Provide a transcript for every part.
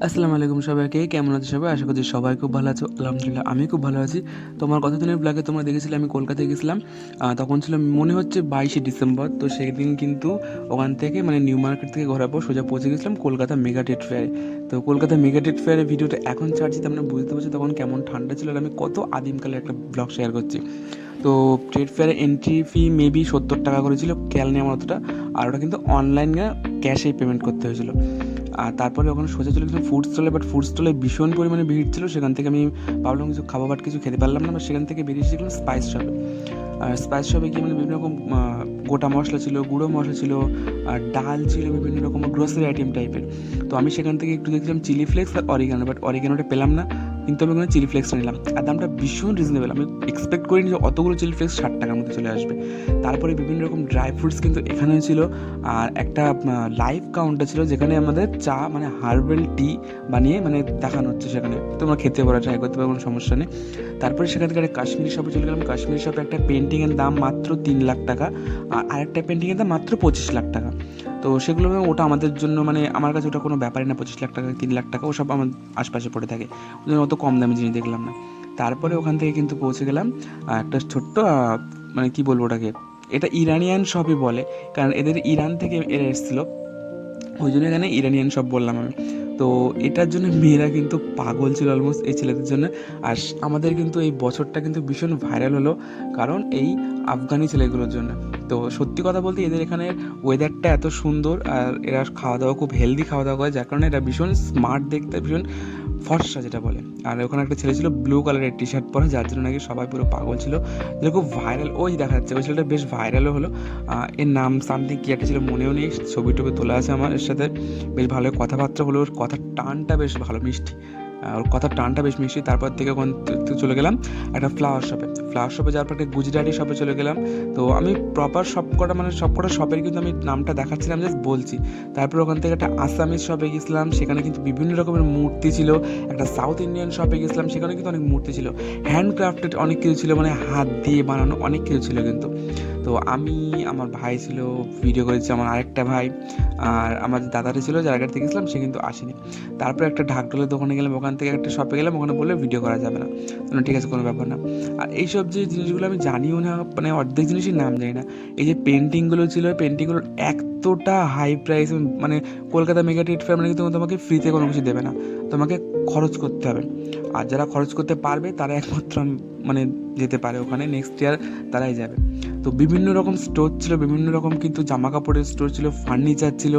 আসসালামু আলাইকুম সবাইকে। কেমন আছো সবাই? আশা করছি সবাই খুব ভালো আছো। আলহামদুলিল্লাহ আমি খুব ভালো আছি। তো আমার গতদিনের ব্লগে তোমরা দেখেছিলে আমি কলকাতায় গেছিলাম। তখন ছিল মনে হচ্ছে 22শে ডিসেম্বর। তো সেদিন কিন্তু ওখান থেকে মানে নিউ মার্কেট থেকে ঘোরার পর সোজা পৌঁছে গেছিলাম কলকাতা মেগা ট্রেড ফেয়ারে। তো কলকাতা মেগা ট্রেড ফেয়ারের ভিডিওটা এখন ছাড়ছি, তার মানে বুঝতে পারছি তখন কেমন ঠান্ডা ছিল আর আমি কত আদিমকালের একটা ব্লগ শেয়ার করছি। তো ট্রেড ফেয়ারে এন্ট্রি ফি মেবি 70 টাকা করে ছিল, খেয়াল নেই আমার অতটা। আর ওটা কিন্তু অনলাইনে ক্যাশেই পেমেন্ট করতে হয়েছিল। আর তারপরে ওখানে সোজা চলে গেছিলাম ফুড স্টলে, বাট ফুড স্টলে ভীষণ পরিমাণে ভিড় ছিল। সেখান থেকে আমি ভাবলাম কিছু খাবো, বাট কিছু খেতে পারলাম না। বাট সেখান থেকে বেরিয়ে এসেছিলাম স্পাইস শপে। আর স্পাইস শপে গিয়ে মানে বিভিন্ন রকম গোটা মশলা ছিল, গুঁড়ো মশলা ছিল, আর ডাল ছিল, বিভিন্ন রকম গ্রোসারি আইটেম টাইপের। তো আমি সেখান থেকে একটু দেখছিলাম চিলি ফ্লেক্স আর অরিগানো, বাট অরিগানোটা পেলাম না। কিন্তু আমি ওখানে চিলি ফ্লেক্সটা নিলাম আর দামটা ভীষণ রিজনেবল। আমি এক্সপেক্ট করিনি যে অতগুলো চিলি ফ্লেক্স 60 টাকার মধ্যে চলে আসবে। তারপরে বিভিন্ন রকম ড্রাই ফ্রুটস কিন্তু এখানেও ছিল। আর একটা লাইভ কাউন্টার ছিল যেখানে আমাদের চা মানে হার্বাল টি বানিয়ে মানে দেখানো হচ্ছে, সেখানে তোমরা খেতে পারো, ট্রাই করতে পারো, কোনো সমস্যা নেই। তারপরে সেখান থেকে একটা কাশ্মীরি শপে চলে গেলাম। কাশ্মীরি শপে একটা পেন্টিংয়ের দাম মাত্র 3 লাখ টাকা, আর আরেকটা পেন্টিংয়ের দাম মাত্র 25 লাখ টাকা। তো সেগুলো ওটা আমাদের জন্য মানে আমার কাছে ওটা কোনো ব্যাপারই না, 25 লাখ টাকা 3 লাখ টাকা ওসব আমার আশপাশে পড়ে থাকে, ওই জন্য অত কম দামি জিনিস দেখলাম না। তারপরে ওখান থেকে কিন্তু পৌঁছে গেলাম একটা ছোট্ট মানে কী বলবো ওটাকে, এটা ইরানিয়ান শপই বলে, কারণ এদের ইরান থেকে এরা এসেছিলো, ওই জন্য এখানে ইরানিয়ান শপ বললাম আমি। তো এটার জন্য মেয়েরা কিন্তু পাগল ছিল অলমোস্ট এই ছেলেদের জন্য। আর আমাদের কিন্তু এই বছরটা কিন্তু ভীষণ ভাইরাল হলো, কারণ এই আফগানি ছেলেগুলোর জন্য। তো সত্যি কথা বলতে এদের এখানে ওয়েদারটা এত সুন্দর, আর এরা খাওয়া দাওয়া খুব হেলদি খাওয়া দাওয়া করে, যার কারণে এরা ভীষণ স্মার্ট দেখতে, ভীষণ ফর্সা যেটা বলে। আর ওখানে একটা ছেলে ছিল ব্লু কালারের টি শার্ট পরা, যার জন্য নাকি সবাই পুরো পাগল ছিল, যেটা খুব ভাইরাল। ওই দেখা যাচ্ছে ওই ছেলেটা বেশ ভাইরালও হলো। এর নাম সামথিং কী একটা ছিল, মনেও নেই। ছবি টবি তোলা আছে আমার এর সাথে। বেশ ভালো কথাবার্তা হলো, ওর কথার টানটা বেশ ভালো মিষ্টি, ওর কথার টানটা বেশ মিষ্টি। তারপর থেকে ওখান থেকে চলে গেলাম একটা ফ্লাওয়ার শপে। ফ্লাওয়ার শপে যাওয়ার পর একটা গুজরাটি শপে চলে গেলাম। তো আমি প্রপার সবকটা মানে সবকটা শপের কিন্তু আমি নামটা দেখাচ্ছিলাম, জাস্ট বলছি। তারপর ওখান থেকে একটা আসামিস শপে গেছিলাম, সেখানে কিন্তু বিভিন্ন রকমের মূর্তি ছিল। একটা সাউথ ইন্ডিয়ান শপে গেছিলাম, সেখানে কিন্তু অনেক মূর্তি ছিল, হ্যান্ডক্রাফটেড অনেক কিছু ছিল, মানে হাত দিয়ে বানানো অনেক কিছু ছিল কিন্তু। তো আমি, আমার ভাই ছিল, ভিডিও করেছি, আমার আরেকটা ভাই, আর আমার দাদাটা ছিল যার আগে থেকে গেছিলাম, সে কিন্তু আসেনি। তারপরে একটা ঢাকঢোলের দোকানে গেলাম, ওখান থেকে একটা শপে গেলাম, ওখানে বললে ভিডিও করা যাবে না। ঠিক আছে, কোনো ব্যাপার না। আর এইসব যে জিনিসগুলো আমি জানিও না, মানে অর্ধেক জিনিসই নাম জানি না। এই যে পেন্টিংগুলো ছিল, পেন্টিংগুলোর এতটা হাই প্রাইস, মানে কলকাতা মেগা ট্রেড ফেয়ার মানে কিন্তু তোমাকে ফ্রিতে কোনো কিছু দেবে না, তোমাকে খরচ করতে হবে। আর যারা খরচ করতে পারবে তারা একমাত্র মানে যেতে পারে ওখানে, নেক্সট ইয়ার তারাই যাবে। তো বিভিন্ন রকম স্টোর ছিল, বিভিন্ন রকম কিন্তু জামা কাপড়ের স্টোর ছিল, ফার্নিচার ছিল,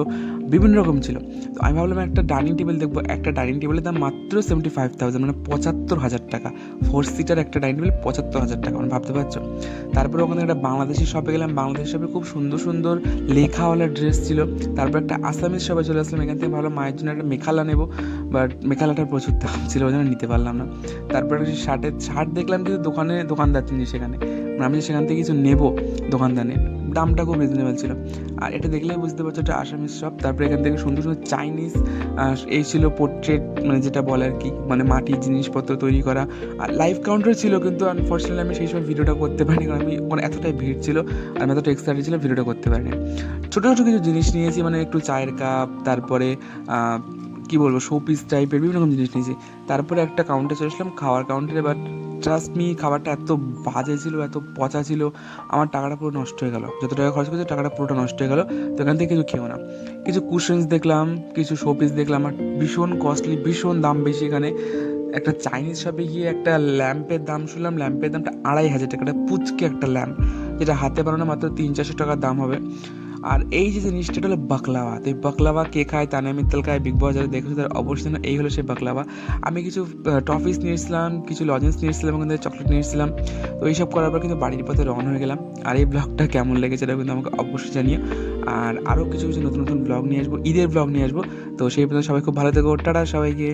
বিভিন্ন রকম ছিল। তো আমি ভাবলাম একটা ডাইনিং টেবিল দেখবো। একটা ডাইনিং টেবিলের দাম মাত্র 75,000, মানে 75,000 টাকা। 4 সিটার একটা ডাইনিং টেবিল 75,000 টাকা, মানে ভাবতে পারছো। তারপরে ওখানে একটা বাংলাদেশি শপে গেলাম, বাংলাদেশি শপে খুব সুন্দর সুন্দর লেখাওয়ালা ড্রেস ছিল। তারপর একটা আসামিস শপে চলে আসলাম, এখান থেকে ভাবলাম মায়ের জন্য একটা মেখালা নেবো, বাট মেখালাটার প্রচুর দাম ছিল, ওই জন্য নিতে পারলাম না। তারপরে শার্ট দেখলাম, কিন্তু দোকানদার তিনি সেখানে, মানে আমি সেখান থেকে কিছু নেবো দোকানদারের, দামটা খুব রিজনেবল ছিল। আর এটা দেখলেই বুঝতে পারছো এটা আসামিস শপ। তারপরে এখান থেকে সুন্দর সুন্দর চাইনিজ এই ছিল পোর্ট্রেট, মানে যেটা বলে আর কি, মানে মাটির জিনিসপত্র তৈরি করা। আর লাইভ কাউন্টার ছিল, কিন্তু আনফর্চুনেটলি আমি সেই সময় ভিডিওটা করতে পারিনি, কারণ আমি মানে এতটাই ভিড় ছিল আর আমি এতটা এক্সাইটেড ছিলাম, ভিডিওটা করতে পারিনি। ছোটো ছোটো কিছু জিনিস নিয়েছি, মানে একটু চায়ের কাপ, তারপরে কী বলবো শোপিস টাইপের বিভিন্ন রকম জিনিস নিয়েছি। তারপরে একটা কাউন্টারে চলে আসলাম, খাওয়ার কাউন্টারে। বাট ট্রাস্ট মি, খাবারটা এত বাজে ছিল, এত পচা ছিল, আমার টাকাটা পুরো নষ্ট হয়ে গেল। যত টাকা খরচ করেছি টাকাটা পুরোটা নষ্ট হয়ে গেল। তো এখান থেকে কিছু খেও না। কিছু কুশনস দেখলাম, কিছু শোপিস দেখলাম, আর ভীষণ কস্টলি, ভীষণ দাম বেশি এখানে। একটা চাইনিজ শপে গিয়ে একটা ল্যাম্পের দাম শুনলাম, ল্যাম্পের দামটা 2,500 টাকা, পুচকে একটা ল্যাম্প, যেটা হাতে বানানো মাত্র 300-400 টাকার দাম হবে। আর এই যে জিনিসটা হলো বাকলাওয়া। তো এই বাকলাওয়া কে খায়, তানিয়া মিত্তল খায়, বিগ বস যারা দেখেছো তারা অবশ্যই জানো, এই হলো সেই বাকলাওয়া। আমি কিছু টফিস নিয়ে এসেছিলাম, কিছু লজেন্স নিয়ে এসেছিলাম, ওখান থেকে চকলেট নিয়ে এসেছিলাম। তো এইসব করার পর কিন্তু বাড়ির পথে রওনা হয়ে গেলাম। আর এই ব্লগটা কেমন লেগেছে এটা কিন্তু আমাকে অবশ্যই জানিও। আর আরও কিছু কিছু নতুন নতুন ব্লগ নিয়ে আসবো, ঈদের ব্লগ নিয়ে আসবো। তো সেই পর্যন্ত সবাই খুব ভালো থেকো, টাটা সবাইকে।